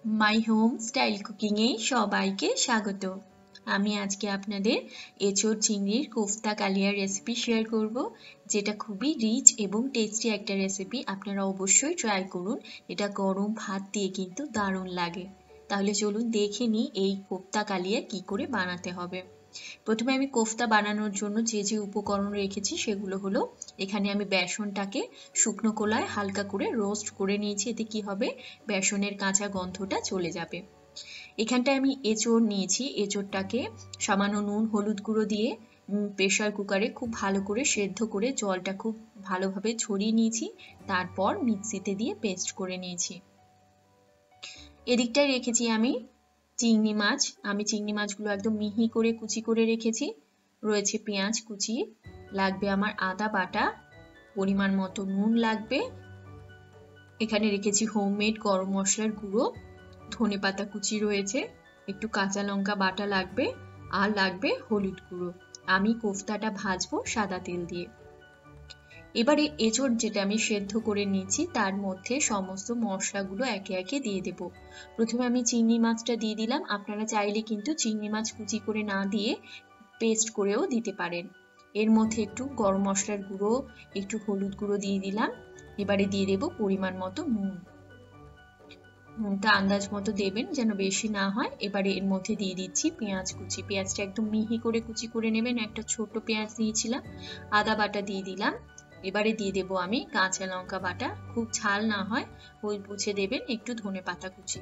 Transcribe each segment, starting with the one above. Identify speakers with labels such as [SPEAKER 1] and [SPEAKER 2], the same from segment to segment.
[SPEAKER 1] My home style কুকিংয়ে সবাইকে স্বাগত। আমি আজকে আপনাদের এঁচোড় চিংড়ির কোফতা কালিয়ার রেসিপি শেয়ার করব, যেটা খুবই রিচ এবং টেস্টি একটা রেসিপি। আপনারা অবশ্যই ট্রাই করুন, এটা গরম ভাত দিয়ে কিন্তু দারুণ লাগে। তাহলে চলুন দেখে নিই এই কোফতা কালিয়া কি করে বানাতে হবে। প্রথমে আমি কোফতা বানানোর জন্য যে যে উপকরণ রেখেছি সেগুলো হলো, এখানে আমি বেসনটাকে শুকনো কলায় হালকা করে রোস্ট করে নিয়েছি। এতে কি হবে, বেসনের কাঁচা গন্ধটা চলে যাবে। এখানটায় আমি এঁচোড় নিয়েছি, এঁচোড়টাকে সামান্য নুন হলুদ গুঁড়ো দিয়ে প্রেসার কুকারে খুব ভালো করে সেদ্ধ করে জলটা খুব ভালোভাবে ঝরিয়ে নিয়েছি। তারপর মিক্সিতে দিয়ে পেস্ট করে নিয়েছি। এদিকটায় রেখেছি আমি চিংড়ি মাছ। আমি চিংড়ি মাছগুলো একদম মিহি করে কুচি করে রেখেছি। রয়েছে পেঁয়াজ কুচি, লাগবে আমার আদা বাটা, পরিমাণ মতো নুন লাগবে। এখানে রেখেছি হোমমেড গরম মশলার গুঁড়ো, ধনেপাতা কুচি রয়েছে, একটু কাঁচা লঙ্কা বাটা লাগবে, আর লাগবে হলুদ গুঁড়ো। আমি কোফতাটা ভাজবো সাদা তেল দিয়ে। এবারে এঁচোড় যেটা আমি সেদ্ধ করে নিয়েছি তার মধ্যে সমস্ত মশলাগুলো একে একে দিয়ে দেব। প্রথমে আমি চিংড়ি মাছটা দিয়ে দিলাম। আপনারা চাইলে কিন্তু চিংড়ি মাছ কুচি করে না দিয়ে পেস্ট করেও দিতে পারেন। এর মধ্যে একটু গরম মশলার গুঁড়ো, একটু হলুদ গুঁড়ো দিয়ে দিলাম। এবারে দিয়ে দেব পরিমাণ মতো নুন। নুনটা আন্দাজ মতো দেবেন, যেন বেশি না হয়। এবারে এর মধ্যে দিয়ে দিচ্ছি পেঁয়াজ কুচি। পেঁয়াজটা একদম মিহি করে কুচি করে নেবেন, একটা ছোট পেঁয়াজ দিয়েছিলাম। আদা বাটা দিয়ে দিলাম। এবারে দিয়ে দেব আমি কাঁচা লঙ্কা বাটা, খুব ঝাল না হয় ওই বুঝে দেবেন, একটু ধনেপাতা কুচি।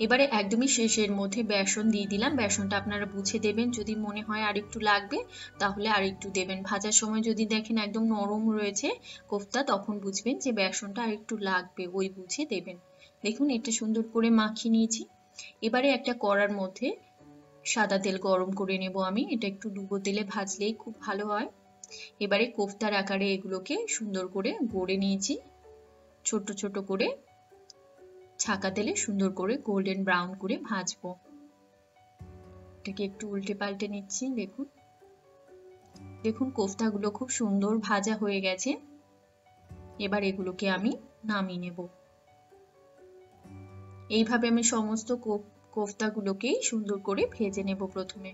[SPEAKER 1] এবারে একদমই শেষের মধ্যে বেসন দিয়ে দিলাম। বেসনটা আপনারা বুঝে দেবেন, যদি মনে হয় আর একটু লাগবে তাহলে আর একটু দেবেন। ভাজার সময় যদি দেখেন একদম নরম রয়েছে কোফতা, তখন বুঝবেন যে বেসনটা আর একটু লাগবে, ওই বুঝে দেবেন। দেখুন এটা সুন্দর করে মাখিয়ে নিয়েছি। এবারে একটা কড়ার মধ্যে সাদা তেল গরম করে নেব আমি। এটা একটু ডুবো তেলে ভাজলেই খুব ভালো হয়। এবারে কোফতার আকারে এগুলোকে সুন্দর করে গড়ে নিয়েছি, ছোট ছোট করে ছাকা তেলে সুন্দর করে গোল্ডেন ব্রাউন করে ভাজবো। এটাকে একটু উল্টে পাল্টে নিচ্ছি। দেখুন দেখুন কোফতাগুলো খুব সুন্দর ভাজা হয়ে গেছে। এবার এগুলোকে আমি নামিয়ে নেব। এইভাবে আমি সমস্ত কোফতাগুলোকেই সুন্দর করে ভেজে নেব প্রথমে।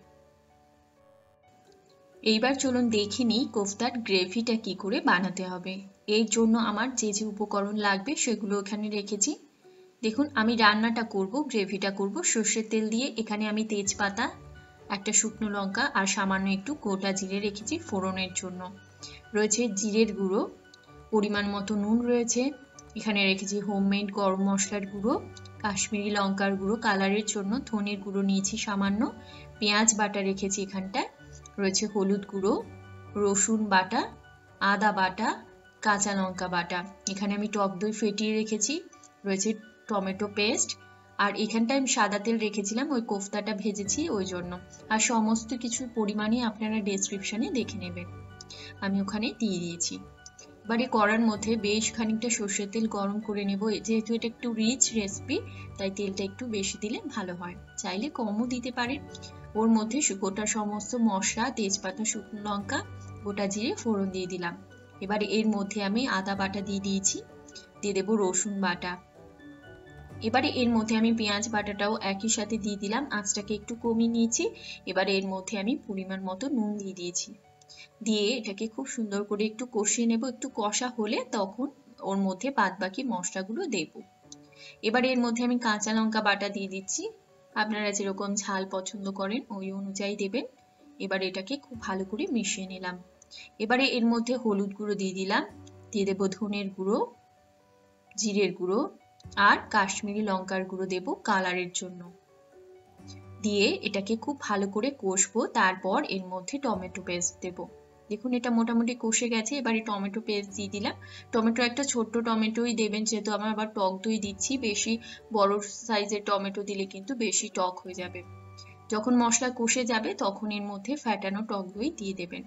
[SPEAKER 1] এইবার চলুন দেখে নিই কোফতার গ্রেভিটা কি করে বানাতে হবে। এর জন্য আমার যে যে উপকরণ লাগবে সেগুলো এখানে রেখেছি। দেখুন আমি রান্নাটা করব, গ্রেভিটা করব সর্ষের তেল দিয়ে। এখানে আমি তেজপাতা, একটা শুকনো লঙ্কা আর সামান্য একটু গোটা জিরে রেখেছি ফোড়নের জন্য। রয়েছে জিরের গুঁড়ো, পরিমাণ মতো নুন রয়েছে। এখানে রেখেছি হোমমেড গরম মশলার গুঁড়ো, কাশ্মীরি লঙ্কার গুঁড়ো কালারের জন্য, ধনের গুঁড়ো নিয়েছি সামান্য, পেঁয়াজ বাটা রেখেছি এখানটায়, রয়েছে হলুদ গুঁড়ো, রসুন বাটা, আদা বাটা, কাঁচা লঙ্কা বাটা। এখানে আমি টক দই ফেটিয়ে রেখেছি, রয়েছে টমেটো পেস্ট। আর এখানটায় আমি সাদা তেল রেখেছিলাম, ওই কোফতাটা ভেজেছি ওই জন্য। আর সমস্ত কিছু পরিমাণই আপনারা ডেসক্রিপশনে দেখে নেবেন, আমি ওখানে দিয়ে দিয়েছি। এবারে কড়ার মধ্যে বেশ খানিকটা সর্ষের তেল গরম করে নেব। যেহেতু এটা একটু রিচ রেসিপি, তাই তেলটা একটু বেশি দিলে ভালো হয়, চাইলে কমও দিতে পারেন। ওর মধ্যে গোটা সমস্ত মশলা, তেজপাতা, শুকনো লঙ্কা, গোটা জিরে ফোড়ন দিয়ে দিলাম। এবারে এর মধ্যে আমি আদা বাটা দিয়ে দিয়েছি, দিয়ে দেবো রসুন বাটা। এবারে এর মধ্যে আমি পেঁয়াজ বাটাটাও একই সাথে দিয়ে দিলাম, আঁচটাকে একটু কমিয়ে নিয়েছি। এবারে এর মধ্যে আমি পরিমাণ মতো নুন দিয়ে দিয়েছি, দিয়ে এটাকে খুব সুন্দর করে একটু কষিয়ে নেব। একটু কষা হলে তখন ওর মধ্যে বাদ বাকি মশলাগুলো দেব। এবারে এর মধ্যে আমি কাঁচা লঙ্কা বাটা দিয়ে দিচ্ছি, আপনারা যেরকম ঝাল পছন্দ করেন ওই অনুযায়ী দেবেন। এবারে এটাকে খুব ভালো করে মিশিয়ে নিলাম। এবারে এর মধ্যে হলুদ গুঁড়ো দিয়ে দিলাম, দিয়ে দেবো ধনের গুঁড়ো, জিরের গুঁড়ো আর কাশ্মীরি লঙ্কার গুঁড়ো দেব কালারের জন্য। দিয়ে এটাকে খুব ভালো করে কষবো। তারপর এর মধ্যে টমেটো পেস্ট দেব। দেখুন এটা মোটামুটি কষে গেছে। এবারে টমেটো পেস্ট দিয়ে দিলাম। টমেটো একটা ছোট্ট টমেটোই দেবেন, যেহেতু আমরা আবার টক দই দিচ্ছি। বেশি বড় সাইজের টমেটো দিলে কিন্তু বেশি টক হয়ে যাবে। যখন মশলা কষে যাবে তখন এর মধ্যে ফ্যাটানো টক দই দিয়ে দেবেন।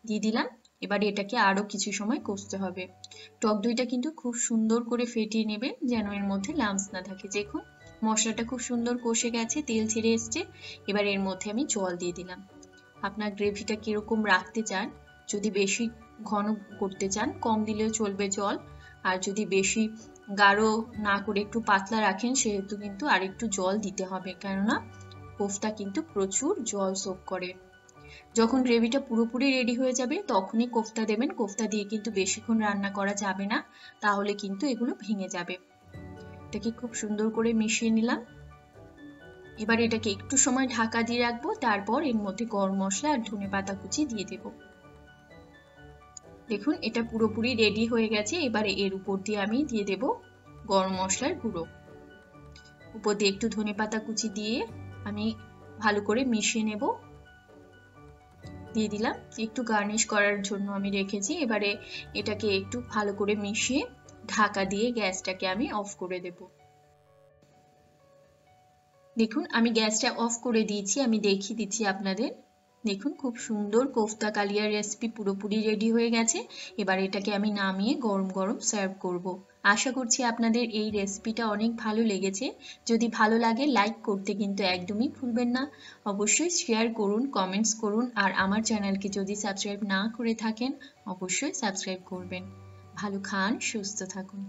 [SPEAKER 1] দিয়ে দিলাম। এবারে এটাকে আরো কিছু সময় কষতে হবে। টক দইটা কিন্তু খুব সুন্দর করে ফেটিয়ে নেবেন, যেন এর মধ্যে লাম্পস না থাকে। দেখুন মশলাটা খুব সুন্দর কষে গেছে, তেল ছেড়ে এসছে। এবার এর মধ্যে আমি জল দিয়ে দিলাম। আপনার গ্রেভিটা কিরকম রাখতে চান, যদি বেশি ঘন করতে চান কম দিলেও চলবে জল, আর যদি বেশি গাঢ় না করে একটু পাতলা রাখেন সেহেতু কিন্তু আর একটু জল দিতে হবে, কেননা কোফতা কিন্তু প্রচুর জল সোক করে। যখন গ্রেভিটা পুরোপুরি রেডি হয়ে যাবে তখনই কোফতা দেবেন। কোফতা দিয়ে কিন্তু বেশিক্ষণ রান্না করা যাবে না, তাহলে কিন্তু এগুলো ভেঙে যাবে। এটাকে খুব সুন্দর করে মিশিয়ে নিলাম। এবার এটাকে একটু সময় ঢাকা দিয়ে রাখবো, তারপর এর মধ্যে গরম মশলা আর ধনেপাতা কুচি দিয়ে দেব। দেখুন এটা পুরোপুরি রেডি হয়ে গেছে। এবারে এর উপর দিয়ে আমি দিয়ে দেব গরম মশলার গুঁড়ো। উপর দিয়ে একটু ধনেপাতা কুচি দিয়ে আমি ভালো করে মিশিয়ে নেব। দিয়ে দিলাম, একটু গার্নিশ করার জন্য আমি রেখেছি। এবারে এটাকে একটু ভালো করে মিশিয়ে ঢাকা দিয়ে গ্যাসটাকে আমি অফ করে দেব। দেখুন আমি গ্যাসটা অফ করে দিয়েছি, আমি দেখিয়ে দিচ্ছি আপনাদের। দেখুন খুব সুন্দর কোফতা কালিয়ার রেসিপি পুরোপুরি রেডি হয়ে গেছে। এবার এটাকে আমি নামিয়ে গরম গরম সার্ভ করব। আশা করছি আপনাদের এই রেসিপিটা অনেক ভালো লেগেছে। যদি ভালো লাগে লাইক করতে কিন্তু একদমই ভুলবেন না। অবশ্যই শেয়ার করুন, কমেন্টস করুন, আর আমার চ্যানেলকে যদি সাবস্ক্রাইব না করে থাকেন অবশ্যই সাবস্ক্রাইব করবেন। ভালো খান, সুস্থ থাকুন।